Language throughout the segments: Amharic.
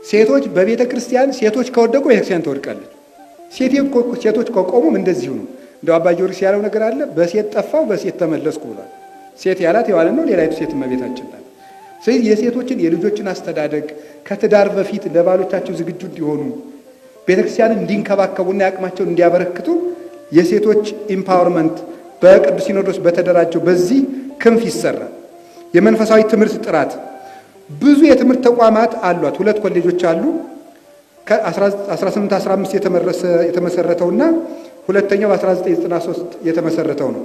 ሴቶች በቤተ ክርስቲያን ሴቶች ከወደቁ ቤተክርስቲያን ትወድቃለች። ሴቶች ከቆሙም እንደዚሁ ነው። እንደው አባ ጊዮርጊስ ያለው ነገር አለ፣ በሴት ጠፋው በሴት ተመለስኩ ብሏል። ሴት ያላት የዋለን ነው፣ ሌላይቱ ሴት እመቤታችን ናት። ስለዚህ የሴቶችን የልጆችን አስተዳደግ ከትዳር በፊት ለባሎቻቸው ዝግጁ እንዲሆኑ ቤተክርስቲያንን እንዲንከባከቡና ያቅማቸውን እንዲያበረክቱ የሴቶች ኢምፓወርመንት በቅዱስ ሲኖዶስ በተደራጀው በዚህ ክንፍ ይሰራል። የመንፈሳዊ ትምህርት ጥራት ብዙ የትምህርት ተቋማት አሏት። 2 ኮሌጆች አሉ። ከ1815 የተመሰረተውና ሁለተኛው በ1993 የተመሰረተው ነው።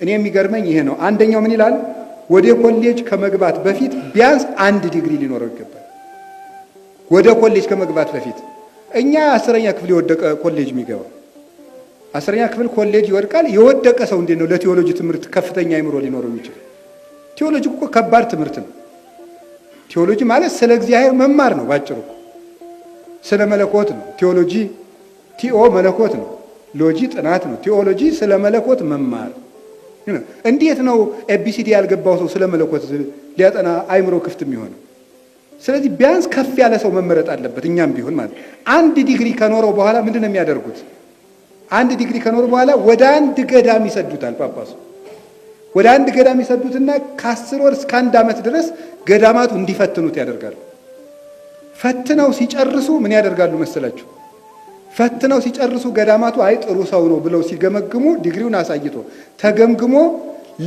እኔ የሚገርመኝ ይሄ ነው። አንደኛው ምን ይላል? ወደ ኮሌጅ ከመግባት በፊት ቢያንስ 1 ዲግሪ ሊኖረው ይገባል። ወደ ኮሌጅ ከመግባት በፊት እኛ 10ኛ ክፍል የወደቀ ኮሌጅ የሚገባው 10ኛ ክፍል ኮሌጅ ይወድቃል። የወደቀ ሰው እንዴት ነው ለቴዎሎጂ ትምህርት ከፍተኛ አይምሮ ሊኖረው የሚችል? ቴዎሎጂ እኮ ከባድ ትምህርት ነው። ቴዎሎጂ ማለት ስለ እግዚአብሔር መማር ነው ባጭሩ። ስለ መለኮት ነው ቴዎሎጂ። ቲኦ መለኮት ነው፣ ሎጂ ጥናት ነው። ቴዎሎጂ ስለ መለኮት መማር። እንዴት ነው ኤቢሲዲ ያልገባው ሰው ስለ መለኮት ሊያጠና አይምሮ ክፍት የሚሆነው? ስለዚህ ቢያንስ ከፍ ያለ ሰው መመረጥ አለበት። እኛም ቢሆን ማለት 1 ዲግሪ ከኖረው በኋላ ምንድን ነው የሚያደርጉት? 1 ዲግሪ ከኖረው በኋላ ወደ 1 ገዳም ይሰዱታል ጳጳሱ። ወደ 1 ገዳም ይሰዱትና ከ10 ወር እስከ 1 ዓመት ድረስ ገዳማቱ እንዲፈትኑት ያደርጋሉ። ፈትነው ሲጨርሱ ምን ያደርጋሉ መሰላችሁ? ፈትነው ሲጨርሱ ገዳማቱ አይ ጥሩ ሰው ነው ብለው ሲገመግሙ ዲግሪውን አሳይቶ ተገምግሞ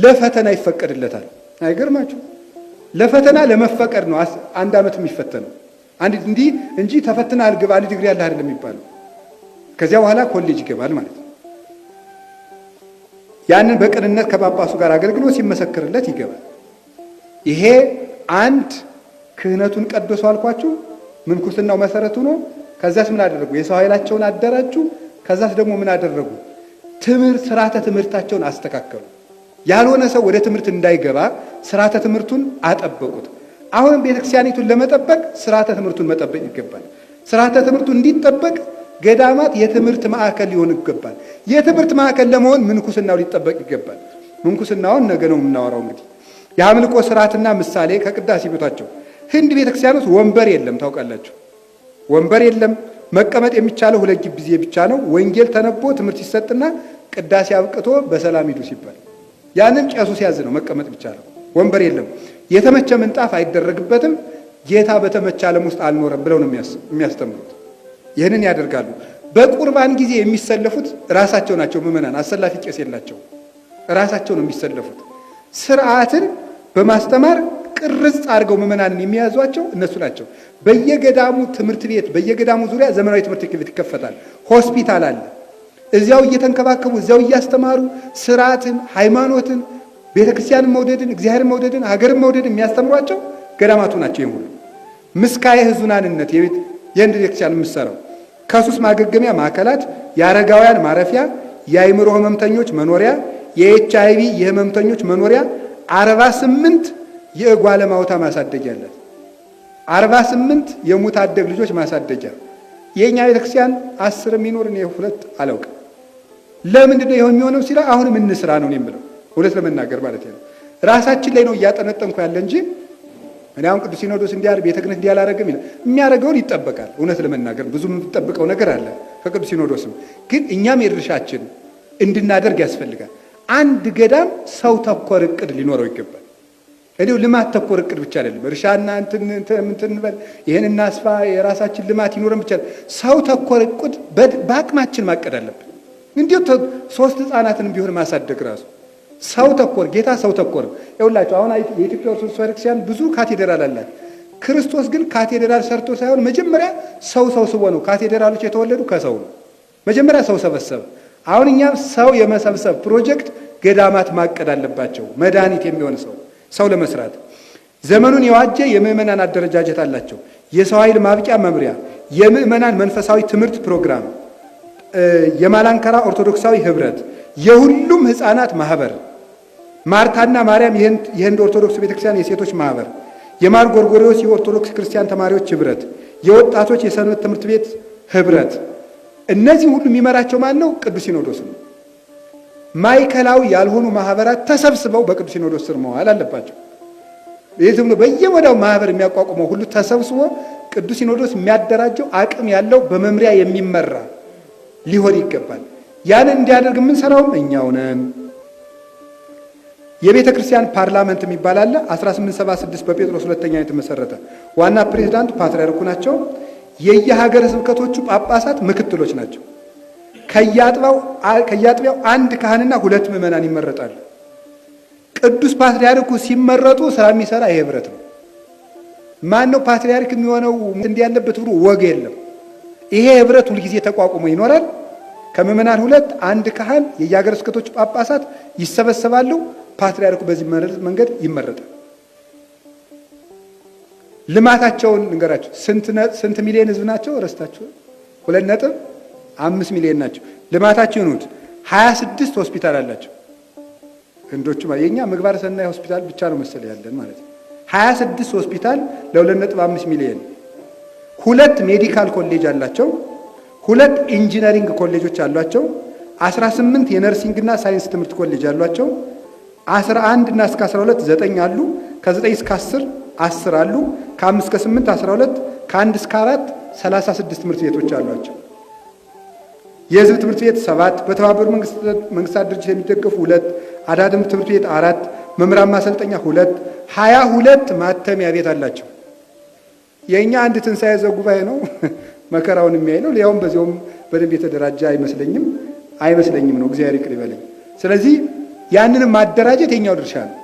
ለፈተና ይፈቀድለታል። አይገርማችሁ? ለፈተና ለመፈቀድ ነው 1 ዓመት የሚፈተነው እንዲህ እንጂ ተፈትና አልገባ 1 ዲግሪ ያለ አይደለም የሚባለው። ከዚያ በኋላ ኮሌጅ ይገባል ማለት ነው። ያንን በቅንነት ከጳጳሱ ጋር አገልግሎ ሲመሰክርለት ይገባል። ይሄ አንድ ክህነቱን ቀድሶ አልኳችሁ፣ ምንኩስናው መሰረቱ ነው። ከዛስ ምን አደረጉ? የሰው ኃይላቸውን አደራጁ። ከዛስ ደግሞ ምን አደረጉ? ስርዓተ ትምህርታቸውን አስተካከሉ። ያልሆነ ሰው ወደ ትምህርት እንዳይገባ ስርዓተ ትምህርቱን አጠበቁት። አሁንም ቤተክርስቲያኒቱን ለመጠበቅ ስርዓተ ትምህርቱን መጠበቅ ይገባል። ስርዓተ ትምህርቱ እንዲጠበቅ ገዳማት የትምህርት ማዕከል ሊሆን ይገባል። የትምህርት ማዕከል ለመሆን ምንኩስናው ሊጠበቅ ይገባል። ምንኩስናውን ነገ ነው የምናወራው። እንግዲህ የአምልኮ ስርዓትና ምሳሌ ከቅዳሴ ቤታቸው ህንድ ቤተክርስቲያን ውስጥ ወንበር የለም። ታውቃላችሁ? ወንበር የለም። መቀመጥ የሚቻለው 2 ጊዜ ብቻ ነው። ወንጌል ተነቦ ትምህርት ሲሰጥና ቅዳሴ አብቅቶ በሰላም ሂዱ ሲባል ያንን ቄሱ ሲያዝ ነው መቀመጥ ብቻ ነው። ወንበር የለም። የተመቸ ምንጣፍ አይደረግበትም። ጌታ በተመቸ ዓለም ውስጥ አልኖረም ብለው ነው የሚያስተምሩት። ይህንን ያደርጋሉ። በቁርባን ጊዜ የሚሰለፉት ራሳቸው ናቸው። ምዕመናን አሰላፊ ቄስ የላቸው፣ ራሳቸው ነው የሚሰለፉት። ስርዓትን በማስተማር ቅርጽ አድርገው ምዕመናንን የሚያዟቸው እነሱ ናቸው። በየገዳሙ ትምህርት ቤት፣ በየገዳሙ ዙሪያ ዘመናዊ ትምህርት ቤት ይከፈታል። ሆስፒታል አለ። እዚያው እየተንከባከቡ እዚያው እያስተማሩ ስርዓትን፣ ሃይማኖትን፣ ቤተክርስቲያንን መውደድን፣ እግዚአብሔርን መውደድን፣ ሀገርን መውደድን የሚያስተምሯቸው ገዳማቱ ናቸው። ይሁን ምስካየ ሕዙናንነት የህንድ ቤተክርስቲያን የምትሰራው ከሱስ ማገገሚያ ማዕከላት፣ የአረጋውያን ማረፊያ፣ የአእምሮ ህመምተኞች መኖሪያ፣ የኤችአይቪ የህመምተኞች መኖሪያ 48 የእጓለ ማውታ ማሳደጊያ አለ። 48 የሙት አደግ ልጆች ማሳደጊያ። የኛ ቤተክርስቲያን 10 የሚኖር ነው 2 አላውቅም። ለምንድን ነው ይሄው የሚሆነው ሲላ አሁንም እንስራ ነው የምለው። እውነት ለመናገር ማለት ነው ራሳችን ላይ ነው እያጠነጠንኩ ያለ እንጂ እኔ አሁን ቅዱስ ሲኖዶስ እንዲያር ቤተ ክህነት እንዲያላረግም ይላል። የሚያረገውን ይጠበቃል። እውነት ለመናገር ብዙ የምንጠብቀው ነገር አለ ከቅዱስ ሲኖዶስም፣ ግን እኛም የድርሻችን እንድናደርግ ያስፈልጋል። አንድ ገዳም ሰው ተኮር እቅድ ሊኖረው ይገባል። እንዲሁ ልማት ተኮር እቅድ ብቻ አይደለም። እርሻና እንትን በል ይሄን እናስፋ የራሳችን ልማት ይኖረን ብቻ ሰው ተኮር እቅድ በአቅማችን ማቀድ አለብን። እንዲሁ 3 ህፃናትን ቢሆን ማሳደግ ራሱ ሰው ተኮር ጌታ ሰው ተኮር ይውላችሁ። አሁን የኢትዮጵያ ኦርቶዶክስ ቤተክርስቲያን ብዙ ካቴድራል አላት። ክርስቶስ ግን ካቴድራል ሰርቶ ሳይሆን መጀመሪያ ሰው ስቦ ነው። ካቴድራሎች የተወለዱ ከሰው ነው። መጀመሪያ ሰው ሰበሰበ። አሁን እኛም ሰው የመሰብሰብ ፕሮጀክት ገዳማት ማቀድ አለባቸው። መድኃኒት የሚሆን ሰው ለመስራት ዘመኑን የዋጀ የምዕመናን አደረጃጀት አላቸው። የሰው ኃይል ማብቂያ መምሪያ፣ የምዕመናን መንፈሳዊ ትምህርት ፕሮግራም፣ የማላንከራ ኦርቶዶክሳዊ ህብረት፣ የሁሉም ህፃናት ማህበር፣ ማርታና ማርያም የህንድ ኦርቶዶክስ ቤተክርስቲያን የሴቶች ማህበር፣ የማር ጎርጎሪዎስ የኦርቶዶክስ ክርስቲያን ተማሪዎች ህብረት፣ የወጣቶች የሰንበት ትምህርት ቤት ህብረት። እነዚህ ሁሉ የሚመራቸው ማን ነው? ቅዱስ ሲኖዶስ ነው። ማዕከላዊ ያልሆኑ ማህበራት ተሰብስበው በቅዱስ ሲኖዶስ ስር መዋል አለባቸው። ይህ ዝም ብሎ በየወዳው ማህበር የሚያቋቁመው ሁሉ ተሰብስቦ ቅዱስ ሲኖዶስ የሚያደራጀው አቅም ያለው በመምሪያ የሚመራ ሊሆን ይገባል። ያንን እንዲያደርግ የምንሰራውም እኛው ነን። የቤተ ክርስቲያን ፓርላመንት የሚባል አለ። 1876 በጴጥሮስ ሁለተኛ የተመሰረተ ዋና ፕሬዝዳንቱ ፓትርያርኩ ናቸው። የየሀገረ ስብከቶቹ ጳጳሳት ምክትሎች ናቸው። ከየአጥቢያው አንድ ካህንና 2 ምዕመናን ይመረጣሉ። ቅዱስ ፓትርያርኩ ሲመረጡ ስራ የሚሰራ ይሄ ህብረት ነው። ማን ነው ፓትርያርክ የሚሆነው እንዲህ ያለበት ብሎ ወግ የለም። ይሄ ህብረት ሁልጊዜ ተቋቁሞ ይኖራል። ከምዕመናን 2 አንድ ካህን የየሀገረ ስብከቶቹ ጳጳሳት ይሰበሰባሉ። ፓትርያርኩ በዚህ መንገድ ይመረጣል። ልማታቸውን እንገራቸው። ስንት ሚሊዮን ህዝብ ናቸው? ረስታቸው 2.5 ሚሊዮን ናቸው። ልማታቸው ይኑት 26 ሆስፒታል አላቸው። ህንዶቹ የኛ ምግባረ ሰናይ ሆስፒታል ብቻ ነው መሰለኝ ያለን ማለት ነው። 26 ሆስፒታል ለ2.5 ሚሊዮን። 2 ሜዲካል ኮሌጅ አላቸው። 2 ኢንጂነሪንግ ኮሌጆች አሏቸው። 18 የነርሲንግ እና ሳይንስ ትምህርት ኮሌጅ አሏቸው። 11 እና እስከ 12 9 አሉ። ከ9 እስከ 10 አሉ። ከ5 እስከ 8 12፣ ከ1 እስከ 4 36 ትምህርት ቤቶች አሏቸው። የህዝብ ትምህርት ቤት 7፣ በተባበሩት መንግስታት ድርጅት የሚደገፉ 2፣ አዳድም ትምህርት ቤት 4፣ መምህራን ማሰልጠኛ 2፣ 22 ማተሚያ ቤት አላቸው። የኛ አንድ ትንሣኤ ዘጉባኤ ነው መከራውን የሚያይ ነው። ሊያውም በዚያውም በደንብ የተደራጀ አይመስለኝም ነው። እግዚአብሔር ይቅር ይበለኝ። ስለዚህ ያንንም ማደራጀት የኛው ድርሻ ነው።